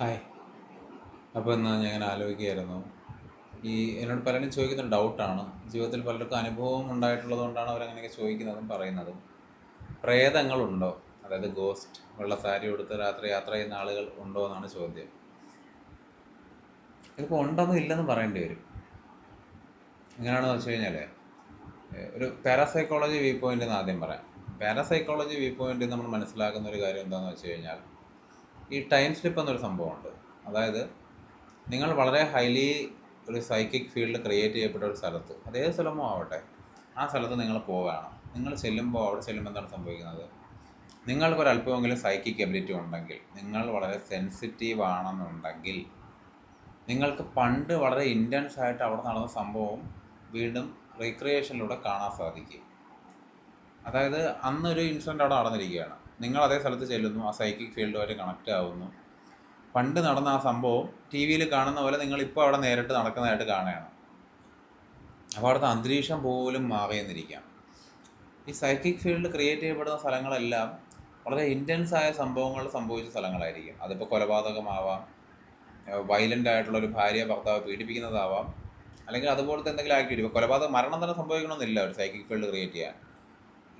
Hi. അപ്പോൾ ഇന്ന് ഞാൻ ഇങ്ങനെ ആലോചിക്കുകയായിരുന്നു. ഈ എന്നോട് പലരും ചോദിക്കുന്ന ഡൗട്ടാണ്. ജീവിതത്തിൽ പലർക്കും അനുഭവം ഉണ്ടായിട്ടുള്ളത് കൊണ്ടാണ് അവരങ്ങനെയൊക്കെ ചോദിക്കുന്നതും പറയുന്നതും. പ്രേതങ്ങളുണ്ടോ? അതായത് ഗോസ്റ്റ്, വെള്ള സാരി ഉടുത്ത് രാത്രി യാത്ര ചെയ്യുന്ന ആളുകൾ ഉണ്ടോ എന്നാണ് ചോദ്യം. ഇതിപ്പോൾ ഉണ്ടെന്നും ഇല്ലെന്നും പറയേണ്ടി വരും. എങ്ങനെയാണെന്ന് വെച്ച് കഴിഞ്ഞാൽ ഒരു പാരാസൈക്കോളജി വ്യൂ പോയിന്റ് എന്ന് ആദ്യം പറയാം. പാരാസൈക്കോളജി വ്യൂ പോയിന്റ് നമ്മൾ മനസ്സിലാക്കുന്ന ഒരു കാര്യം എന്താണെന്ന് വെച്ച് കഴിഞ്ഞാൽ ഈ ടൈം സ്ലിപ്പ് എന്നൊരു സംഭവമുണ്ട്. അതായത് നിങ്ങൾ വളരെ ഹൈലി ഒരു സൈക്കിക് ഫീൽഡ് ക്രിയേറ്റ് ചെയ്യപ്പെട്ട ഒരു സ്ഥലത്ത്, അതേ സ്ഥലമോ ആവട്ടെ, ആ സ്ഥലത്ത് നിങ്ങൾ പോവുകയാണ്. നിങ്ങൾ ചെല്ലുമ്പോൾ അവിടെ ചെല്ലുമ്പോൾ എന്താണ് സംഭവിക്കുന്നത്? നിങ്ങൾക്കൊരല്പമെങ്കിലും സൈക്കിക് എബിലിറ്റി ഉണ്ടെങ്കിൽ, നിങ്ങൾ വളരെ സെൻസിറ്റീവ് ആണെന്നുണ്ടെങ്കിൽ, നിങ്ങൾക്ക് പണ്ട് വളരെ ഇൻറ്റൻസ് ആയിട്ട് അവിടെ നടന്ന സംഭവം വീണ്ടും റീക്രിയേഷനിലൂടെ കാണാൻ സാധിക്കും. അതായത് അന്നൊരു ഇൻസിഡൻറ്റ് അവിടെ നടന്നിരിക്കുകയാണ്, നിങ്ങൾ അതേ സ്ഥലത്ത് ചെല്ലുന്നു, ആ സൈക്കിക് ഫീൽഡുമായിട്ട് കണക്റ്റ് ആവുന്നു. പണ്ട് നടന്ന ആ സംഭവം ടി വിയിൽ കാണുന്ന പോലെ നിങ്ങളിപ്പോൾ അവിടെ നേരിട്ട് നടക്കുന്നതായിട്ട് കാണുകയാണ്. അപ്പോൾ അവിടുത്തെ അന്തരീക്ഷം പോലും മാറിയെന്നിരിക്കാം. ഈ സൈക്കിക് ഫീൽഡ് ക്രിയേറ്റ് ചെയ്യപ്പെടുന്ന സ്ഥലങ്ങളെല്ലാം വളരെ ഇൻറ്റൻസ് ആയ സംഭവങ്ങൾ സംഭവിച്ച സ്ഥലങ്ങളായിരിക്കും. അതിപ്പോൾ കൊലപാതകമാവാം, വയലൻ്റ് ആയിട്ടുള്ളൊരു ഭാര്യ ഭർത്താവ് പീഡിപ്പിക്കുന്നതാവാം, അല്ലെങ്കിൽ അതുപോലത്തെ എന്തെങ്കിലും ആക്ടിവിറ്റി. ഇപ്പോൾ കൊലപാതകം, മരണം തന്നെ സംഭവിക്കണമെന്നില്ല ഒരു സൈക്കിക് ഫീൽഡ് ക്രിയേറ്റ് ചെയ്യാൻ.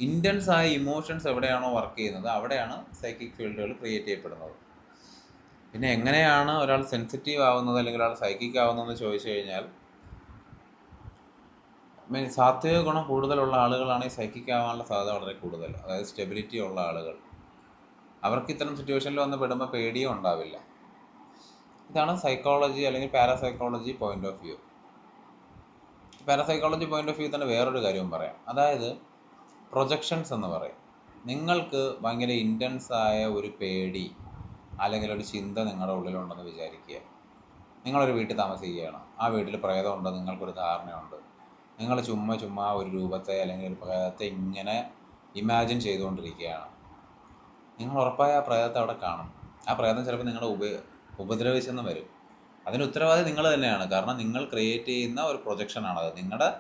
ഇൻറ്റൻസ് ആയ ഇമോഷൻസ് എവിടെയാണോ വർക്ക് ചെയ്യുന്നത് അവിടെയാണ് സൈക്കിക് ഫീൽഡുകൾ ക്രിയേറ്റ് ചെയ്യപ്പെടുന്നത്. പിന്നെ എങ്ങനെയാണ് ഒരാൾ സെൻസിറ്റീവ് ആവുന്നത് അല്ലെങ്കിൽ ഒരാൾ സൈക്കിക് ആവുന്നതെന്ന് ചോദിച്ചു കഴിഞ്ഞാൽ, സാത്വിക ഗുണം കൂടുതലുള്ള ആളുകളാണ് ഈ സൈക്കിക് ആവാനുള്ള സാധ്യത വളരെ കൂടുതൽ. അതായത് സ്റ്റെബിലിറ്റി ഉള്ള ആളുകൾ, അവർക്ക് ഇത്തരം സിറ്റുവേഷനിൽ വന്ന് പെടുമ്പോൾ പേടിയും ഉണ്ടാവില്ല. ഇതാണ് സൈക്കോളജി അല്ലെങ്കിൽ parapsychology point of view. Parapsychology point of view തന്നെ വേറൊരു കാര്യവും പറയാം. അതായത് പ്രൊജക്ഷൻസ് എന്ന് പറയും. നിങ്ങൾക്ക് ഭയങ്കര ഇൻറ്റൻസ് ആയ ഒരു പേടി അല്ലെങ്കിൽ ഒരു ചിന്ത നിങ്ങളുടെ ഉള്ളിലുണ്ടെന്ന് വിചാരിക്കുക. നിങ്ങളൊരു വീട്ടിൽ താമസിക്കുകയാണ്. ആ വീട്ടിൽ പ്രേതമുണ്ടെന്ന് നിങ്ങൾക്കൊരു ധാരണയുണ്ട്. നിങ്ങൾ ചുമ്മാ ഒരു രൂപത്തെ അല്ലെങ്കിൽ ഒരു പ്രേതത്തെ ഇങ്ങനെ ഇമാജിൻ ചെയ്തുകൊണ്ടിരിക്കുകയാണ്. നിങ്ങൾ ഉറപ്പായ ആ പ്രേതത്തെ അവിടെ കാണും. ആ പ്രേതം ചിലപ്പോൾ നിങ്ങളെ ഉപദ്രവിച്ചെന്ന് വരും. അതിന് ഉത്തരവാദി നിങ്ങൾ തന്നെയാണ്. കാരണം നിങ്ങൾ ക്രിയേറ്റ് ചെയ്യുന്ന ഒരു പ്രൊജക്ഷനാണത്. നിങ്ങളുടെ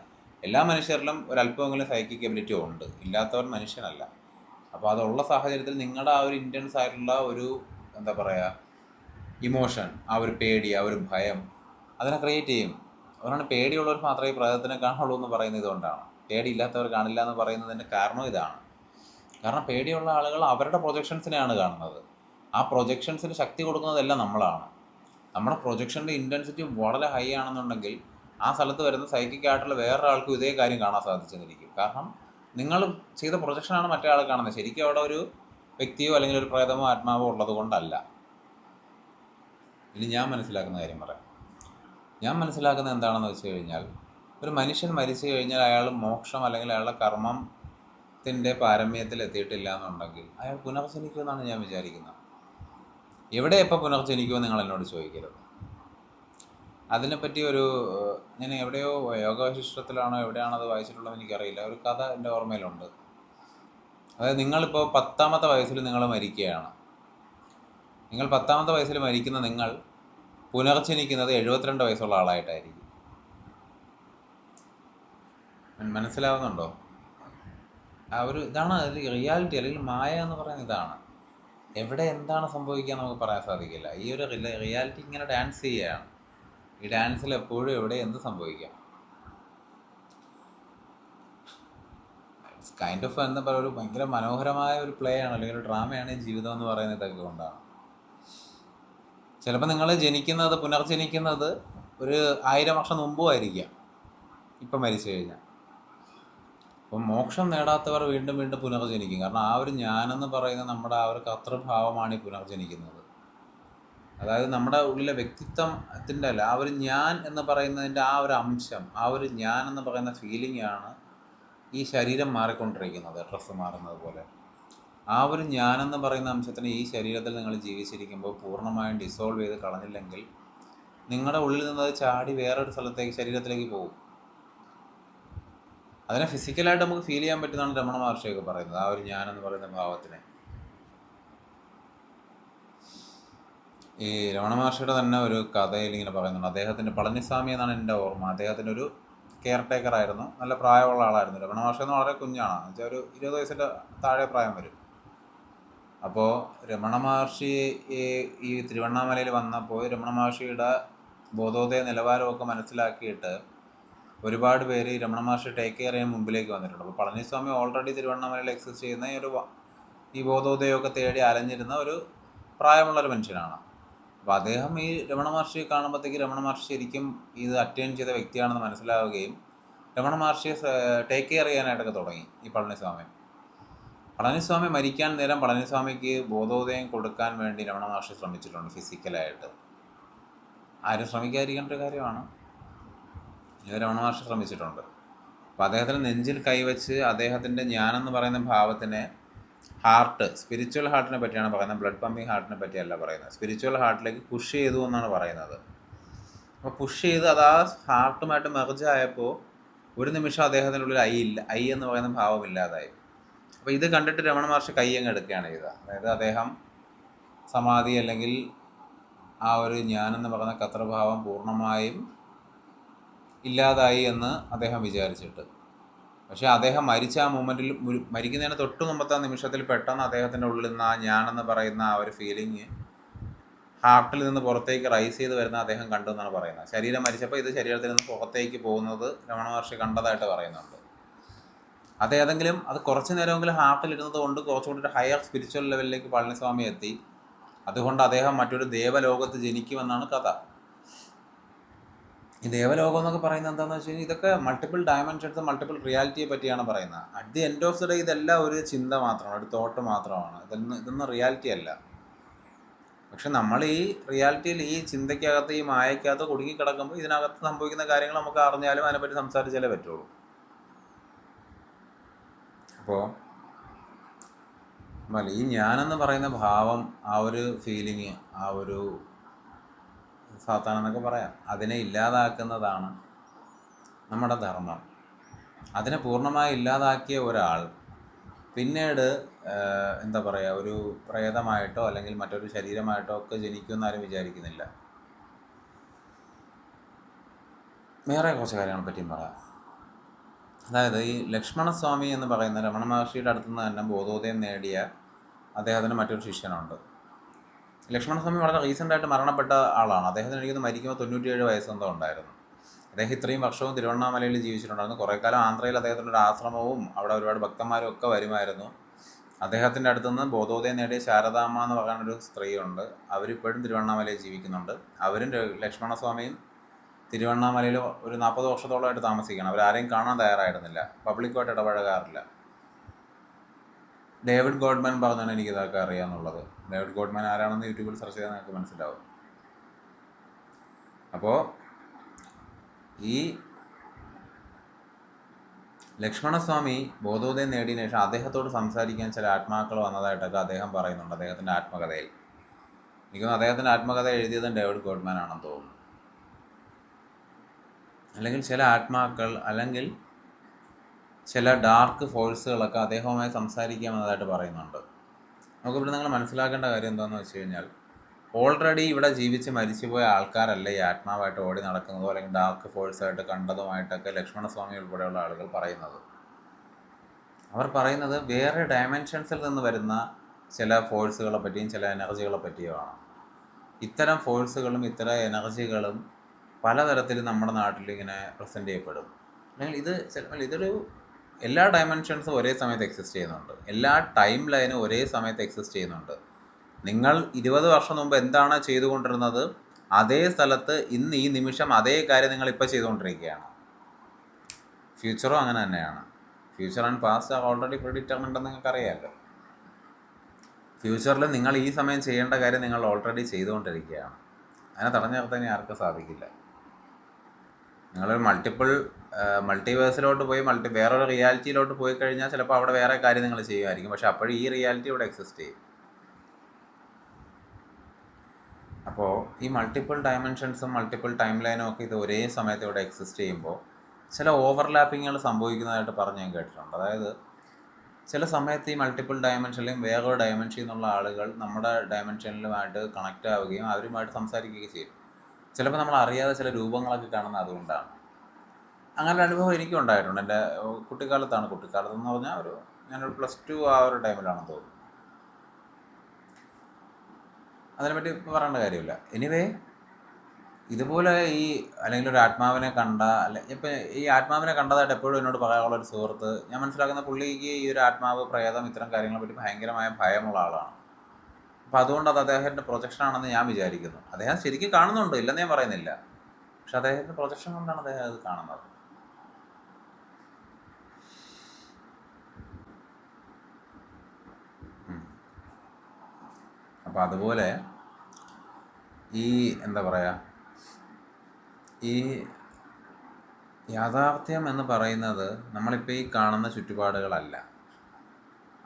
എല്ലാ മനുഷ്യരിലും ഒരല്പമെങ്കിലും സൈക്കിക് എബിലിറ്റി ഉണ്ട്, ഇല്ലാത്തവൻ മനുഷ്യനല്ല. അപ്പോൾ അതുള്ള സാഹചര്യത്തിൽ നിങ്ങളുടെ ആ ഒരു ഇൻറ്റൻസ് ആയിട്ടുള്ള ഒരു എന്താ പറയുക ഇമോഷൻ, ആ ഒരു പേടി, ആ ഒരു ഭയം, അതിനെ ക്രിയേറ്റ് ചെയ്യും. അതുകൊണ്ടാണ് പേടിയുള്ളവർ മാത്രമേ ഈ പ്രേതത്തിനെ കാണുള്ളൂ എന്ന് പറയുന്നത്. ഇതുകൊണ്ടാണ് പേടിയില്ലാത്തവർ കാണില്ല എന്ന് പറയുന്നതിൻ്റെ കാരണം ഇതാണ്. കാരണം പേടിയുള്ള ആളുകൾ അവരുടെ പ്രൊജക്ഷൻസിനെയാണ് കാണുന്നത്. ആ പ്രൊജക്ഷൻസിന് ശക്തി കൊടുക്കുന്നതെല്ലാം നമ്മളാണ്. നമ്മുടെ പ്രൊജക്ഷൻ്റെ ഇൻറ്റൻസിറ്റി വളരെ ഹൈ ആണെന്നുണ്ടെങ്കിൽ ആ സ്ഥലത്ത് വരുന്ന സൈക്കിക് ആയിട്ടുള്ള വേറൊരാൾക്കും ഇതേ കാര്യം കാണാൻ സാധിച്ചെന്നിരിക്കും. കാരണം നിങ്ങൾ ചെയ്ത പ്രൊജക്ഷനാണ് മറ്റേ ആൾ കാണുന്നത്. ശരിക്കും അവിടെ ഒരു വ്യക്തിയോ അല്ലെങ്കിൽ ഒരു പ്രേതമോ ആത്മാവോ ഉള്ളത് കൊണ്ടല്ല. ഇനി ഞാൻ മനസ്സിലാക്കുന്ന കാര്യം പറയാം. ഞാൻ മനസ്സിലാക്കുന്നത് എന്താണെന്ന് വെച്ച് കഴിഞ്ഞാൽ, ഒരു മനുഷ്യൻ മരിച്ചു കഴിഞ്ഞാൽ അയാൾ മോക്ഷം അല്ലെങ്കിൽ അയാളുടെ കർമ്മത്തിൻ്റെ പാരമ്യത്തിൽ എത്തിയിട്ടില്ല എന്നുണ്ടെങ്കിൽ അയാൾ പുനർജനിക്കുമെന്നാണ് ഞാൻ വിചാരിക്കുന്നത്. എവിടെ എപ്പോൾ പുനർജനിക്കുമോ നിങ്ങൾ എന്നോട് ചോദിക്കരുത്. അതിനെപ്പറ്റി ഞാൻ എവിടെയോ യോഗശിഷ്ടത്തിലാണോ എവിടെയാണത് വായിച്ചിട്ടുള്ളത് എനിക്കറിയില്ല. ഒരു കഥ എൻ്റെ ഓർമ്മയിലുണ്ട്. അതായത് നിങ്ങളിപ്പോൾ 10ാമത്തെ വയസ്സിൽ നിങ്ങൾ മരിക്കുകയാണ്. നിങ്ങൾ 10ാമത്തെ വയസ്സിൽ മരിക്കുന്ന നിങ്ങൾ പുനർജനിക്കുന്നത് 72 വയസ്സുള്ള ആളായിട്ടായിരിക്കും. മനസ്സിലാവുന്നുണ്ടോ? ആ ഒരു ഇതാണ് റിയാലിറ്റി അല്ലെങ്കിൽ മായ എന്ന് പറയുന്നത്. ഇതാണ് എവിടെ എന്താണ് സംഭവിക്കുക നമുക്ക് പറയാൻ സാധിക്കില്ല. ഈ ഒരു റിയാലിറ്റി ഇങ്ങനെ ഡാൻസ് ചെയ്യുകയാണ്. ഈ ഡാൻസിൽ എപ്പോഴും എവിടെ എന്ത് സംഭവിക്കാം. ഇറ്റ്സ് കൈൻഡ് ഓഫ് എന്താ പറയുക, ഒരു ഭയങ്കര മനോഹരമായ ഒരു പ്ലേ ആണ് അല്ലെങ്കിൽ ഒരു ഡ്രാമയാണ് ഈ ജീവിതം എന്ന് പറയുന്നതൊക്കെ കൊണ്ടാണ്. ചിലപ്പോൾ നിങ്ങൾ പുനർജനിക്കുന്നത് ഒരു 1000 വർഷം മുമ്പും ആയിരിക്കാം, ഇപ്പം മരിച്ചു കഴിഞ്ഞാൽ. അപ്പം മോക്ഷം നേടാത്തവർ വീണ്ടും വീണ്ടും പുനർജനിക്കും. കാരണം ആ ഒരു ഞാനെന്ന് പറയുന്ന നമ്മുടെ ആ ഒരു കർത്തൃഭാവമാണ് ഈ പുനർജനിക്കുന്നത്. അതായത് നമ്മുടെ ഉള്ളിലെ വ്യക്തിത്വത്തിൻ്റെ അല്ല, ആ ഒരു ഞാൻ എന്ന് പറയുന്നതിൻ്റെ ആ ഒരു അംശം, ആ ഒരു ഞാൻ എന്ന് പറയുന്ന ഫീലിംഗ് ആണ് ഈ ശരീരം മാറിക്കൊണ്ടിരിക്കുന്നത്, ഡ്രസ്സ് മാറുന്നത് പോലെ. ആ ഒരു ഞാനെന്ന് പറയുന്ന അംശത്തിന് ഈ ശരീരത്തിൽ നിങ്ങൾ ജീവിച്ചിരിക്കുമ്പോൾ പൂർണ്ണമായും ഡിസോൾവ് ചെയ്ത് കളഞ്ഞില്ലെങ്കിൽ നിങ്ങളുടെ ഉള്ളിൽ നിന്നത് ചാടി വേറൊരു സ്ഥലത്തേക്ക്, ശരീരത്തിലേക്ക് പോകും. അതിനെ ഫിസിക്കലായിട്ട് നമുക്ക് ഫീൽ ചെയ്യാൻ പറ്റുന്നതാണ് രമണ മഹർഷിയൊക്കെ പറയുന്നത്, ആ ഒരു ഞാനെന്ന് പറയുന്ന ഭാവത്തിനെ. ഈ രമണ മഹർഷിയുടെ തന്നെ ഒരു കഥയിൽ ഇങ്ങനെ പറയുന്നുണ്ട്. അദ്ദേഹത്തിൻ്റെ പളനിസ്വാമി എന്നാണ് എൻ്റെ ഓർമ്മ. അദ്ദേഹത്തിൻ്റെ ഒരു കെയർ ടേക്കർ ആയിരുന്നു, നല്ല പ്രായമുള്ള ആളായിരുന്നു. രമണ മഹർഷി എന്ന് വളരെ കുഞ്ഞാണ്, എന്നുവെച്ചാൽ ഒരു 20 വയസ്സിൻ്റെ താഴെ പ്രായം വരും. അപ്പോൾ രമണ മഹർഷി ഈ ഈ തിരുവണ്ണാമലയിൽ വന്നപ്പോൾ രമണ മഹർഷിയുടെ ബോധോദയ നിലവാരമൊക്കെ മനസ്സിലാക്കിയിട്ട് ഒരുപാട് പേര് ഈ രമണ മഹർഷി ടേക്ക് കെയർ ചെയ്യാൻ മുമ്പിലേക്ക് വന്നിട്ടുണ്ട്. അപ്പോൾ പളനിസ്വാമി ഓൾറെഡി തിരുവണ്ണാമലയിൽ എക്സിസ്റ്റ് ചെയ്യുന്ന ഈ ബോധോദയമൊക്കെ തേടി അലഞ്ഞിരുന്ന ഒരു പ്രായമുള്ളൊരു മനുഷ്യനാണ്. അപ്പോൾ അദ്ദേഹം ഈ രമണ മഹർഷിയെ കാണുമ്പോഴത്തേക്ക് രമണ മഹർഷി ശരിക്കും ഇത് അറ്റൈൻ ചെയ്ത വ്യക്തിയാണെന്ന് മനസ്സിലാവുകയും രമണ മഹർഷിയെ ടേക്ക് കെയർ ചെയ്യാനായിട്ടൊക്കെ തുടങ്ങി ഈ പളനിസ്വാമി മരിക്കാൻ നേരം പളനിസ്വാമിക്ക് ബോധോദയം കൊടുക്കാൻ വേണ്ടി രമണ മഹർഷി ശ്രമിച്ചിട്ടുണ്ട് ഫിസിക്കലായിട്ട്. ആരും ശ്രമിക്കാതിരിക്കേണ്ട ഒരു കാര്യമാണ്. രമണ മഹർഷി ശ്രമിച്ചിട്ടുണ്ട്. അപ്പോൾ അദ്ദേഹത്തിന് നെഞ്ചിൽ കൈവച്ച് അദ്ദേഹത്തിൻ്റെ ഞാനെന്ന് പറയുന്ന ഭാവത്തിനെ സ്പിരിച്വൽ ഹാർട്ടിനെ പറ്റിയാണ് പറയുന്നത്, ബ്ലഡ് പമ്പിങ് ഹാർട്ടിനെ പറ്റിയല്ല പറയുന്നത്. സ്പിരിച്വൽ ഹാർട്ടിലേക്ക് പുഷ് ചെയ്തു എന്നാണ് പറയുന്നത്. അപ്പോൾ പുഷ് ചെയ്ത് അത് ആ ഹാർട്ടുമായിട്ട് മെർജ് ആയപ്പോൾ ഒരു നിമിഷം അദ്ദേഹത്തിൻ്റെ ഉള്ളിൽ ഐ എന്ന് പറയുന്ന ഭാവം ഇല്ലാതായി. അപ്പോൾ ഇത് കണ്ടിട്ട് രമണ മഹർഷി കൈ അങ്ങ് എടുക്കുകയാണ് ചെയ്തത്. അതായത് അദ്ദേഹം സമാധി അല്ലെങ്കിൽ ആ ഒരു ഞാനെന്ന് പറയുന്ന കർത്തൃഭാവം പൂർണ്ണമായും ഇല്ലാതായി എന്ന് അദ്ദേഹം വിചാരിച്ചിട്ട്. പക്ഷേ അദ്ദേഹം മരിച്ച ആ മൊമെൻറ്റിൽ മരിക്കുന്നതിന് തൊട്ട് മുമ്പത്തെ നിമിഷത്തിൽ പെട്ടെന്ന് അദ്ദേഹത്തിൻ്റെ ഉള്ളിൽ നിന്ന് ആ ഞാനെന്ന് പറയുന്ന ആ ഒരു ഫീലിംഗ് ഹാർട്ടിൽ നിന്ന് പുറത്തേക്ക് റൈസ് ചെയ്ത് വരുന്ന അദ്ദേഹം കണ്ടു എന്നാണ് പറയുന്നത്. ശരീരം മരിച്ചപ്പോൾ ഇത് ശരീരത്തിൽ നിന്ന് പുറത്തേക്ക് പോകുന്നത് രമണ മഹർഷി കണ്ടതായിട്ട് പറയുന്നുണ്ട്. അത് കുറച്ച് നേരമെങ്കിലും ഹാർട്ടിലിരുന്നത് കൊണ്ട് കുറച്ചുകൂടി ഹയർ സ്പിരിച്വൽ ലെവലിലേക്ക് പളനിസ്വാമി എത്തി. അതുകൊണ്ട് അദ്ദേഹം മറ്റൊരു ദേവലോകത്ത് ജനിക്കുമെന്നാണ് കഥ. ഈ ദേവലോകം എന്നൊക്കെ പറയുന്നത് എന്താണെന്ന് വെച്ച് കഴിഞ്ഞാൽ ഇതൊക്കെ മൾട്ടിപ്പിൾ ഡയമെൻഷൻസ്, മൾട്ടിപ്പിൾ റിയാലിറ്റിയെ പറ്റിയാണ് പറയുന്നത്. At the end of the day ഇതെല്ലാം ഒരു ചിന്ത മാത്രമാണ്, ഒരു തോട്ട് മാത്രമാണ്. ഇതൊന്നും റിയാലിറ്റി അല്ല. പക്ഷെ നമ്മൾ ഈ റിയാലിറ്റിയിൽ ഈ ചിന്തയ്ക്കകത്ത് ഈ മായക്കകത്ത് കുടുങ്ങി കിടക്കുമ്പോൾ ഇതിനകത്ത് സംഭവിക്കുന്ന കാര്യങ്ങൾ നമുക്ക് അറിഞ്ഞാലും അതിനെപ്പറ്റി സംസാരിച്ചാലേ പറ്റുള്ളൂ. അപ്പോൾ ഈ ഞാനെന്ന് പറയുന്ന ഭാവം, ആ ഒരു ഫീലിങ്, ആ ഒരു സാത്താനെന്നൊക്കെ പറയാം, അതിനെ ഇല്ലാതാക്കുന്നതാണ് നമ്മുടെ ധർമ്മം. അതിനെ പൂർണ്ണമായി ഇല്ലാതാക്കിയ ഒരാൾ പിന്നീട് എന്താ പറയുക, ഒരു പ്രേതമായിട്ടോ അല്ലെങ്കിൽ മറ്റൊരു ശരീരമായിട്ടോ ഒക്കെ ജനിക്കുമെന്ന് ആരും വിചാരിക്കുന്നില്ല. വേറെ കുറച്ച് കാര്യങ്ങളെ പറ്റിയും പറയാം. അതായത് ഈ ലക്ഷ്മണസ്വാമി എന്ന് പറയുന്ന രമണ മഹർഷിയുടെ അടുത്തു നിന്ന് തന്നെ ബോധോദയം നേടിയ അദ്ദേഹത്തിന് മറ്റൊരു ശിഷ്യനുണ്ട്. ലക്ഷ്മണസ്വാമി വളരെ റീസെൻ്റായിട്ട് മരണപ്പെട്ട ആളാണ്. അദ്ദേഹത്തിന് എനിക്കൊന്ന് മരിക്കുമ്പോൾ 97 വയസ്സെന്തോ ഉണ്ടായിരുന്നു. അദ്ദേഹം ഇത്രയും വർഷവും തിരുവണ്ണാമലയിൽ ജീവിച്ചിട്ടുണ്ടായിരുന്നു. കുറേ കാലം ആന്ധ്രയിൽ അദ്ദേഹത്തിൻ്റെ ഒരു ആശ്രമവും അവിടെ ഒരുപാട് ഭക്തന്മാരും ഒക്കെ വരുമായിരുന്നു. അദ്ദേഹത്തിൻ്റെ അടുത്തുനിന്ന് ബോധോദയം നേടിയ ശാരദാമ്മ എന്ന് പറയുന്നൊരു സ്ത്രീയുണ്ട്. അവരിപ്പോഴും തിരുവണ്ണാമലയിൽ ജീവിക്കുന്നുണ്ട്. അവരും ലക്ഷ്മണസ്വാമിയും തിരുവണ്ണാമലയിൽ ഒരു 40 വർഷത്തോളമായിട്ട് താമസിക്കുകയാണ്. അവരാരെയും കാണാൻ തയ്യാറായിരുന്നില്ല, പബ്ലിക്കുമായിട്ട് ഇടപഴകാറില്ല. ഡേവിഡ് ഗോഡ്മാൻ പറഞ്ഞാണ് എനിക്കിതൊക്കെ അറിയാമെന്നുള്ളത്. ഡേവിഡ് ഗോഡ്മാൻ ആരാണെന്ന് യൂട്യൂബിൽ സെർച്ച് ചെയ്താൽ നിങ്ങൾക്ക് മനസ്സിലാവും. അപ്പോൾ ഈ ലക്ഷ്മണസ്വാമി ബോധോദയം നേടിയതിനു ശേഷം അദ്ദേഹത്തോട് സംസാരിക്കാൻ ചില ആത്മാക്കൾ വന്നതായിട്ടൊക്കെ അദ്ദേഹം പറയുന്നുണ്ട് അദ്ദേഹത്തിൻ്റെ ആത്മകഥയിൽ. എനിക്കൊന്ന് അദ്ദേഹത്തിൻ്റെ ആത്മകഥ എഴുതിയതും ഡേവിഡ് ഗോഡ്മാൻ ആണെന്ന് തോന്നുന്നു. അല്ലെങ്കിൽ ചില ആത്മാക്കൾ അല്ലെങ്കിൽ ചില ഡാർക്ക് ഫോഴ്സുകളൊക്കെ അദ്ദേഹവുമായി സംസാരിക്കാമെന്നതായിട്ട് പറയുന്നുണ്ട്. നമുക്കിവിടെ നിങ്ങൾ മനസ്സിലാക്കേണ്ട കാര്യം എന്താണെന്ന് വെച്ച് കഴിഞ്ഞാൽ, ഓൾറെഡി ഇവിടെ ജീവിച്ച് മരിച്ചുപോയ ആൾക്കാരല്ല ഈ ആത്മാവായിട്ട് ഓടി നടക്കുന്നതോ അല്ലെങ്കിൽ ഡാർക്ക് ഫോഴ്സായിട്ട് കണ്ടതുമായിട്ടൊക്കെ ലക്ഷ്മണസ്വാമി ഉൾപ്പെടെയുള്ള ആളുകൾ പറയുന്നത്. അവർ പറയുന്നത് വേറെ ഡയമെൻഷൻസിൽ നിന്ന് വരുന്ന ചില ഫോഴ്സുകളെ പറ്റിയും ചില എനർജികളെ പറ്റിയുമാണ്. ഇത്തരം ഫോഴ്സുകളും ഇത്തരം എനർജികളും പലതരത്തിൽ നമ്മുടെ നാട്ടിൽ ഇങ്ങനെ പ്രസൻറ്റ് ചെയ്യപ്പെടും. അല്ലെങ്കിൽ ഇതൊരു എല്ലാ ഡയമെൻഷൻസും ഒരേ സമയത്ത് എക്സിസ്റ്റ് ചെയ്യുന്നുണ്ട്. എല്ലാ ടൈം ലൈനും ഒരേ സമയത്ത് എക്സിസ്റ്റ് ചെയ്യുന്നുണ്ട്. നിങ്ങൾ 20 വർഷം മുമ്പ് എന്താണ് ചെയ്തുകൊണ്ടിരുന്നത്, അതേ സ്ഥലത്ത് ഇന്ന് ഈ നിമിഷം അതേ കാര്യം നിങ്ങളിപ്പോൾ ചെയ്തുകൊണ്ടിരിക്കുകയാണ്. ഫ്യൂച്ചറും അങ്ങനെ തന്നെയാണ്. Future and past are already predetermined എന്ന് നിങ്ങൾക്കറിയാമല്ലോ. ഫ്യൂച്ചറിൽ നിങ്ങൾ ഈ സമയം ചെയ്യേണ്ട കാര്യം നിങ്ങൾ ഓൾറെഡി ചെയ്തുകൊണ്ടിരിക്കുകയാണ്. അതിനെ തടഞ്ഞു നിർത്താൻ ആർക്കും സാധിക്കില്ല. നിങ്ങളൊരു മൾട്ടിവേഴ്സിലോട്ട് പോയി വേറൊരു റിയാലിറ്റിയിലോട്ട് പോയി കഴിഞ്ഞാൽ ചിലപ്പോൾ അവിടെ വേറെ കാര്യം നിങ്ങൾ ചെയ്യുമായിരിക്കും. പക്ഷെ അപ്പോഴും ഈ റിയാലിറ്റി ഇവിടെ എക്സിസ്റ്റ് ചെയ്യും. അപ്പോൾ ഈ മൾട്ടിപ്പിൾ ഡയമെൻഷൻസും മൾട്ടിപ്പിൾ ടൈം ലൈനും ഒക്കെ ഇത് ഒരേ സമയത്ത് ഇവിടെ എക്സിസ്റ്റ് ചെയ്യുമ്പോൾ ചില ഓവർലാപ്പിങ്ങുകൾ സംഭവിക്കുന്നതായിട്ട് പറഞ്ഞ് ഞാൻ കേട്ടിട്ടുണ്ട്. അതായത് ചില സമയത്ത് ഈ മൾട്ടിപ്പിൾ ഡയമെൻഷനിലും വേറൊരു ഡയമെൻഷനിൽ നിന്നുള്ള ആളുകൾ നമ്മുടെ ഡയമെൻഷനിലുമായിട്ട് കണക്റ്റ് ആവുകയും അവരുമായിട്ട് സംസാരിക്കുകയും ചെയ്യും. ചിലപ്പോൾ നമ്മൾ അറിയാതെ ചില രൂപങ്ങളൊക്കെ കാണുന്നത് അതുകൊണ്ടാണ്. അങ്ങനെ അനുഭവം എനിക്കും ഉണ്ടായിട്ടുണ്ട്. എൻ്റെ കുട്ടിക്കാലത്തെന്ന് പറഞ്ഞാൽ ഞാനൊരു +2 ആ ഒരു ടൈമിലാണെന്ന് തോന്നുന്നു. അതിനെപ്പറ്റി പറയേണ്ട കാര്യമില്ല. എനിവേ ഇതുപോലെ ഈ അല്ലെങ്കിൽ ഒരു ആത്മാവിനെ കണ്ട ഇപ്പം ഈ ആത്മാവിനെ കണ്ടതായിട്ട് എപ്പോഴും എന്നോട് പറയാനുള്ള ഒരു സുഹൃത്ത്, ഞാൻ മനസ്സിലാക്കുന്ന പുള്ളിക്ക് ഈ ഒരു ആത്മാവ്, പ്രേതം, ഇത്തരം കാര്യങ്ങളെ പറ്റി ഭയങ്കരമായ ഭയമുള്ള ആളാണ്. അപ്പം അതുകൊണ്ട് അത് അദ്ദേഹത്തിൻ്റെ പ്രൊജക്ഷൻ ആണെന്ന് ഞാൻ വിചാരിക്കുന്നു. അദ്ദേഹം ശരിക്കും കാണുന്നുണ്ട്, ഇല്ലെന്ന് ഞാൻ പറയുന്നില്ല. പക്ഷെ അദ്ദേഹത്തിൻ്റെ പ്രൊജക്ഷൻ കൊണ്ടാണ് അദ്ദേഹം അത് കാണുന്നത്. അപ്പം അതുപോലെ ഈ എന്താ പറയുക, ഈ യാഥാർത്ഥ്യം എന്ന് പറയുന്നത് നമ്മളിപ്പോൾ ഈ കാണുന്ന ചുറ്റുപാടുകളല്ല.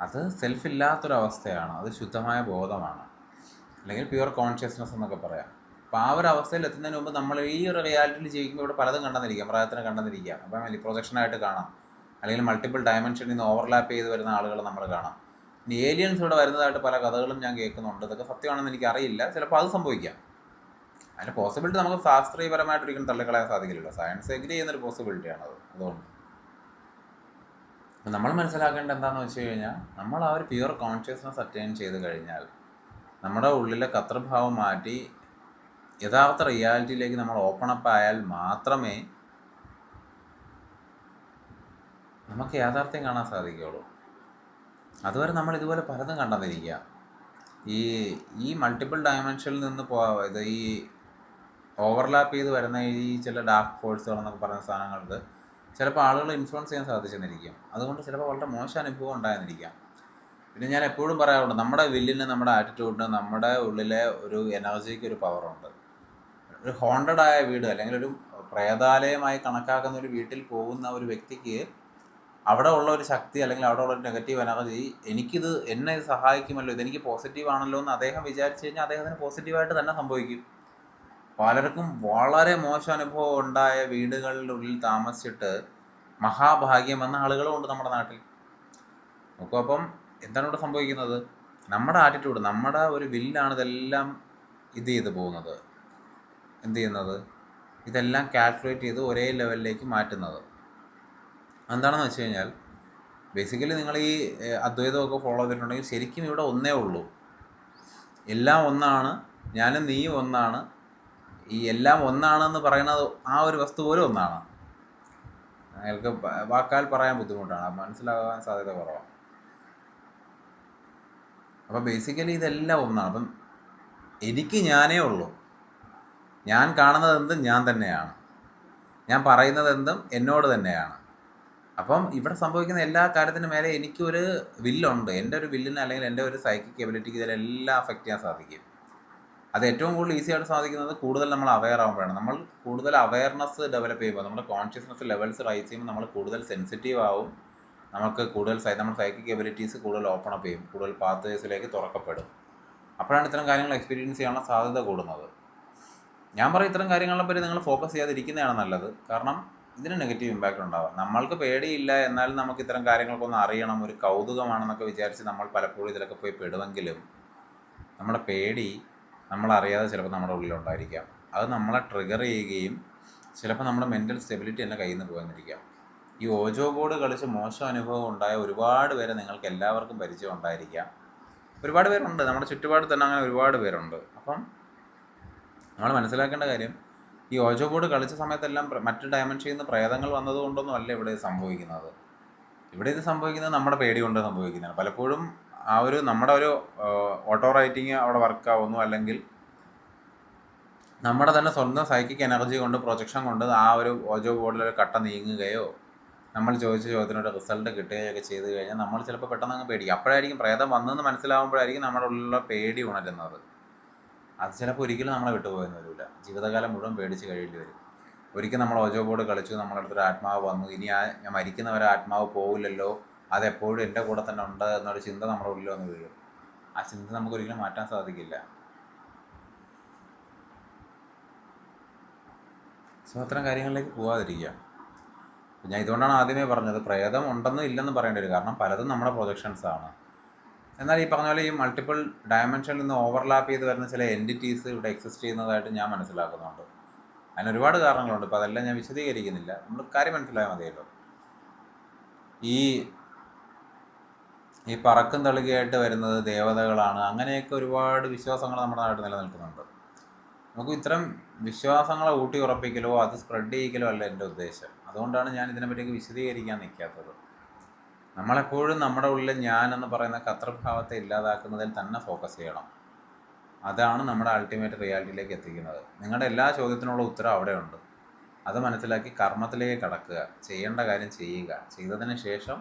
അത് സെൽഫില്ലാത്തൊരവസ്ഥയാണ്. അത് ശുദ്ധമായ ബോധമാണ്, അല്ലെങ്കിൽ പ്യുവർ കോൺഷ്യസ്നെസ് എന്നൊക്കെ പറയാം. അപ്പോൾ ആ ഒരു അവസ്ഥയിൽ എത്തുന്നതിന് മുമ്പ് നമ്മൾ ഈ ഒരു റിയാലിറ്റിയിൽ ജീവിക്കുമ്പോൾ ഇവിടെ പലതും കണ്ടെന്നിരിക്കാം, പ്രയത്നം കണ്ടെന്നിരിക്കാം. അപ്പം വലിയ പ്രൊജക്ഷനായിട്ട് കാണാം, അല്ലെങ്കിൽ മൾട്ടിപ്പിൾ ഡയമെൻഷനിൽ നിന്ന് ഓവർലാപ്പ് ചെയ്ത് വരുന്ന ആളുകൾ നമ്മൾ കാണാം. ഇനി ഏലിയൻസ് ഇവിടെ വരുന്നതായിട്ട് പല കഥകളും ഞാൻ കേൾക്കുന്നുണ്ട്. ഇതൊക്കെ സത്യമാണെന്ന് എനിക്കറിയില്ല. ചിലപ്പോൾ അത് സംഭവിക്കാം. അതിൻ്റെ പോസിബിലിറ്റി നമുക്ക് ശാസ്ത്രീയപരമായിട്ടൊരിക്കലും തള്ളിക്കളയാൻ സാധിക്കില്ലല്ലോ. സയൻസ് എഗ്രി ചെയ്യുന്നൊരു പോസിബിലിറ്റിയാണത്. അതുകൊണ്ട് നമ്മൾ മനസ്സിലാക്കേണ്ടത് എന്താണെന്ന് വെച്ച് കഴിഞ്ഞാൽ, നമ്മൾ ആ ഒരു പ്യുവർ കോൺഷ്യസ്നെസ് അറ്റൈൻ ചെയ്ത് കഴിഞ്ഞാൽ നമ്മുടെ ഉള്ളിലെ കർത്തൃഭാവം മാറ്റി യഥാർത്ഥ റിയാലിറ്റിയിലേക്ക് നമ്മൾ ഓപ്പൺ അപ്പ് ആയാൽ മാത്രമേ നമുക്ക് യാഥാർത്ഥ്യം കാണാൻ സാധിക്കുകയുള്ളൂ. അതുവരെ നമ്മൾ ഇതുപോലെ പലതും കണ്ടെന്നിരിക്കുക. ഈ മൾട്ടിപ്പിൾ ഡയമെൻഷനിൽ നിന്ന് ഇത് ഈ ഓവർലാപ്പ് ചെയ്ത് വരുന്ന ഈ ചില ഡാർക്ക് ഫോഴ്സുകൾ എന്നൊക്കെ പറയുന്ന സാധനങ്ങൾക്ക് ചിലപ്പോൾ ആളുകൾ ഇൻഫ്ലുവൻസ് ചെയ്യാൻ സാധിച്ചെന്നിരിക്കും. അതുകൊണ്ട് ചിലപ്പോൾ വളരെ മോശം അനുഭവം ഉണ്ടായെന്നിരിക്കാം. പിന്നെ ഞാൻ എപ്പോഴും പറയാറുണ്ട്, നമ്മുടെ വില്ലിന്, നമ്മുടെ ആറ്റിറ്റ്യൂഡിന്, നമ്മുടെ ഉള്ളിലെ ഒരു എനർജിക്ക് ഒരു പവറുണ്ട്. ഒരു ഹോണ്ടഡ് ആയ വീട്, അല്ലെങ്കിൽ ഒരു പ്രേതാലയമായി കണക്കാക്കുന്ന ഒരു വീട്ടിൽ പോകുന്ന ഒരു വ്യക്തിക്ക് അവിടെ ഉള്ള ഒരു ശക്തി, അല്ലെങ്കിൽ അവിടെ ഉള്ള ഒരു നെഗറ്റീവ് എനർജി, എന്നെ സഹായിക്കുമല്ലോ, ഇതെനിക്ക് പോസിറ്റീവ് ആണല്ലോ എന്ന് അദ്ദേഹം വിചാരിച്ചു കഴിഞ്ഞാൽ അദ്ദേഹത്തിന് പോസിറ്റീവായിട്ട് തന്നെ സംഭവിക്കും. പലർക്കും വളരെ മോശം അനുഭവം ഉണ്ടായ വീടുകളുടെ ഉള്ളിൽ താമസിച്ചിട്ട് മഹാഭാഗ്യം എന്ന ആളുകളും ഉണ്ട് നമ്മുടെ നാട്ടിൽ. നോക്കൂ, അപ്പം എന്താണ് ഇവിടെ സംഭവിക്കുന്നത്? നമ്മുടെ ആറ്റിറ്റ്യൂഡ്, നമ്മുടെ ഒരു വില്ലാണ് ഇതെല്ലാം ചെയ്ത് പോകുന്നത്. ഇതെല്ലാം കാൽക്കുലേറ്റ് ചെയ്ത് ഒരേ ലെവലിലേക്ക് മാറ്റുന്നത്. എന്താണെന്ന് വെച്ച് കഴിഞ്ഞാൽ, ബേസിക്കലി നിങ്ങൾ ഈ അദ്വൈതമൊക്കെ ഫോളോ ചെയ്തിട്ടുണ്ടെങ്കിൽ ശരിക്കും ഇവിടെ ഒന്നേ ഉള്ളൂ. എല്ലാം ഒന്നാണ്, ഞാനും നീയും ഒന്നാണ്. ഈ എല്ലാം ഒന്നാണെന്ന് പറയുന്നത് ആ ഒരു വസ്തു പോലും ഒന്നാണ്. അയാൾക്ക് വാക്കാൽ പറയാൻ ബുദ്ധിമുട്ടാണ്, മനസ്സിലാകാൻ സാധ്യത കുറവാണ്. അപ്പോൾ ബേസിക്കലി ഇതെല്ലാം ഒന്നാണ്. അപ്പം എനിക്ക് ഞാനേ ഉള്ളൂ. ഞാൻ കാണുന്നതെന്തും ഞാൻ തന്നെയാണ്. ഞാൻ പറയുന്നതെന്തും എന്നോട് തന്നെയാണ്. അപ്പം ഇവിടെ സംഭവിക്കുന്ന എല്ലാ കാര്യത്തിൻ്റെ മേലെ എനിക്കൊരു വില്ലുണ്ട്. എൻ്റെ ഒരു വില്ലിന്, അല്ലെങ്കിൽ എൻ്റെ ഒരു സൈക്കിക് എബിലിറ്റിക്ക് ഇതിലെല്ലാം അഫക്റ്റ് ചെയ്യാൻ സാധിക്കും. അത് ഏറ്റവും കൂടുതൽ ഈസി ആയിട്ട് സാധിക്കുന്നത് കൂടുതൽ നമ്മൾ അവെയർ ആകുമ്പോഴാണ്. നമ്മൾ കൂടുതൽ അവെയർനെസ് ഡെവലപ്പ് ചെയ്യുമ്പോൾ, നമ്മുടെ കോൺഷ്യസ്നെസ് ലെവൽസ് റൈസ് ചെയ്യുമ്പോൾ നമ്മൾ കൂടുതൽ സെൻസിറ്റീവ് ആവും. നമുക്ക് കൂടുതൽ നമ്മുടെ സൈക്കിക് എബിലിറ്റീസ് കൂടുതൽ ഓപ്പൺ അപ്പ് ചെയ്യും, കൂടുതൽ പാത്വേസിലേക്ക് തുറക്കപ്പെടും. അപ്പോഴാണ് ഇത്തരം കാര്യങ്ങൾ എക്സ്പീരിയൻസ് ചെയ്യാനുള്ള സാധ്യത കൂടുന്നത്. ഞാൻ പറയും, ഇത്തരം കാര്യങ്ങളെ പറ്റി നിങ്ങൾ ഫോക്കസ് ചെയ്യാതിരിക്കുന്നതാണ് നല്ലത്. കാരണം ഇതിന് നെഗറ്റീവ് ഇമ്പാക്റ്റ് ഉണ്ടാവാം. നമ്മൾക്ക് പേടിയില്ല, എന്നാലും നമുക്ക് ഇത്തരം കാര്യങ്ങൾക്കൊന്ന് അറിയണം, ഒരു കൗതുകമാണെന്നൊക്കെ വിചാരിച്ച് നമ്മൾ പലപ്പോഴും ഇതിലൊക്കെ പോയി പെടുമെങ്കിലും നമ്മുടെ പേടി നമ്മളറിയാതെ ചിലപ്പോൾ നമ്മുടെ ഉള്ളിലുണ്ടായിരിക്കാം. അത് നമ്മളെ ട്രിഗർ ചെയ്യുകയും ചിലപ്പോൾ നമ്മുടെ മെൻ്റൽ സ്റ്റെബിലിറ്റി തന്നെ കയ്യിൽ നിന്ന് പോയെന്നിരിക്കാം. ഈ ഓജോ ബോർഡ് കളിച്ച് മോശം അനുഭവം ഉണ്ടായ ഒരുപാട് പേരെ നിങ്ങൾക്ക് എല്ലാവർക്കും പരിചയം ഉണ്ടായിരിക്കാം. ഒരുപാട് പേരുണ്ട്, നമ്മുടെ ചുറ്റുപാട് തന്നെ അങ്ങനെ ഒരുപാട് പേരുണ്ട്. അപ്പം നമ്മൾ മനസ്സിലാക്കേണ്ട കാര്യം, ഈ ഓജോ ബോർഡ് കളിച്ച സമയത്തെല്ലാം മറ്റ് ഡയമെൻഷനിൽ നിന്ന് പ്രേതങ്ങൾ വന്നതുകൊണ്ടൊന്നും അല്ല ഇവിടെ ഇത് സംഭവിക്കുന്നത്. ഇവിടെ ഇത് സംഭവിക്കുന്നത് നമ്മുടെ പേടി കൊണ്ട് സംഭവിക്കുന്നതാണ്. പലപ്പോഴും നമ്മുടെ ഒരു ഓട്ടോ റൈറ്റിങ് അവിടെ വർക്കാവുന്നു, അല്ലെങ്കിൽ നമ്മുടെ തന്നെ സ്വന്തം സൈക്കിക് എനർജി കൊണ്ട്, പ്രൊജക്ഷൻ കൊണ്ട് ആ ഒരു ഓജോ ബോർഡിലൊരു കട്ട നീങ്ങുകയോ നമ്മൾ ചോദിച്ച ചോദ്യത്തിനൊരു റിസൾട്ട് കിട്ടുകയൊക്കെ ചെയ്ത് കഴിഞ്ഞാൽ നമ്മൾ ചിലപ്പോൾ പെട്ടെന്ന് അങ്ങ് പേടിക്കും. അപ്പോഴായിരിക്കും പ്രേതം വന്നെന്ന് മനസ്സിലാവുമ്പോഴായിരിക്കും നമ്മുടെ ഉള്ളിലുള്ള പേടി ഉണരുന്നത്. അത് ചിലപ്പോൾ ഒരിക്കലും നമ്മളെ വിട്ടുപോയെന്ന് വരില്ല. ജീവിതകാലം മുഴുവൻ പേടിച്ച് കഴിയേണ്ടി വരും. ഒരിക്കൽ നമ്മൾ ഓജോ ബോർഡ് കളിച്ചു, നമ്മുടെ അടുത്തൊരു ആത്മാവ് വന്നു, ഇനി ഞാൻ മരിക്കുന്നവരെ ആത്മാവ് പോവില്ലല്ലോ, അതെപ്പോഴും എൻ്റെ കൂടെ തന്നെ ഉണ്ട് എന്നൊരു ചിന്ത നമ്മുടെ ഉള്ളിൽ വന്ന് വീഴും. ആ ചിന്ത നമുക്ക് ഒരിക്കലും മാറ്റാൻ സാധിക്കില്ല. സോ അത്തരം കാര്യങ്ങളിലേക്ക് പോകാതിരിക്കുക. ഞാൻ ഇതുകൊണ്ടാണ് ആദ്യമേ പറഞ്ഞത്, പ്രേതം ഉണ്ടെന്നും ഇല്ലെന്നും പറയേണ്ടി വരും. കാരണം പലതും നമ്മുടെ പ്രൊജക്ഷൻസാണ്. എന്നാൽ ഈ പറഞ്ഞ പോലെ ഈ മൾട്ടിപ്പിൾ ഡയമെൻഷനിൽ നിന്ന് ഓവർലാപ്പ് ചെയ്ത് വരുന്ന ചില എൻറ്റിറ്റീസ് ഇവിടെ എക്സിസ്റ്റ് ചെയ്യുന്നതായിട്ട് ഞാൻ മനസ്സിലാക്കുന്നുണ്ട്. അതിന് ഒരുപാട് കാരണങ്ങളുണ്ട്. ഇപ്പോൾ അതെല്ലാം ഞാൻ വിശദീകരിക്കുന്നില്ല, നമ്മൾ കാര്യം മനസ്സിലായാൽ മതിയല്ലോ. ഈ ഈ പറക്കും തളികയായിട്ട് വരുന്നത് ദേവതകളാണ്, അങ്ങനെയൊക്കെ ഒരുപാട് വിശ്വാസങ്ങൾ നമ്മുടെ നാട്ടിൽ നിലനിൽക്കുന്നുണ്ട്. നമുക്ക് ഇത്തരം വിശ്വാസങ്ങളെ ഊട്ടി ഉറപ്പിക്കലോ അത് സ്പ്രെഡ് ചെയ്യിക്കലോ അല്ല എൻ്റെ ഉദ്ദേശം. അതുകൊണ്ടാണ് ഞാൻ ഇതിനെപ്പറ്റിയൊക്കെ വിശദീകരിക്കാൻ നിൽക്കാത്തത്. നമ്മളെപ്പോഴും നമ്മുടെ ഉള്ളിൽ ഞാൻ എന്ന് പറയുന്ന കർത്തൃഭാവത്തെ ഇല്ലാതാക്കുന്നതിൽ തന്നെ ഫോക്കസ് ചെയ്യണം. അതാണ് നമ്മുടെ അൾട്ടിമേറ്റ് റിയാലിറ്റിയിലേക്ക് എത്തിക്കുന്നത്. നിങ്ങളുടെ എല്ലാ ചോദ്യത്തിനുള്ള ഉത്തരം അവിടെയുണ്ട്. അത് മനസ്സിലാക്കി കർമ്മത്തിലേക്ക് കടക്കുക, ചെയ്യേണ്ട കാര്യം ചെയ്യുക. ചെയ്തതിന് ശേഷം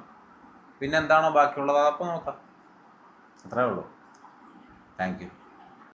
പിന്നെ എന്താണോ ബാക്കിയുള്ളത് അപ്പോൾ നോക്കാം. അത്രേ ഉള്ളൂ. Thank you.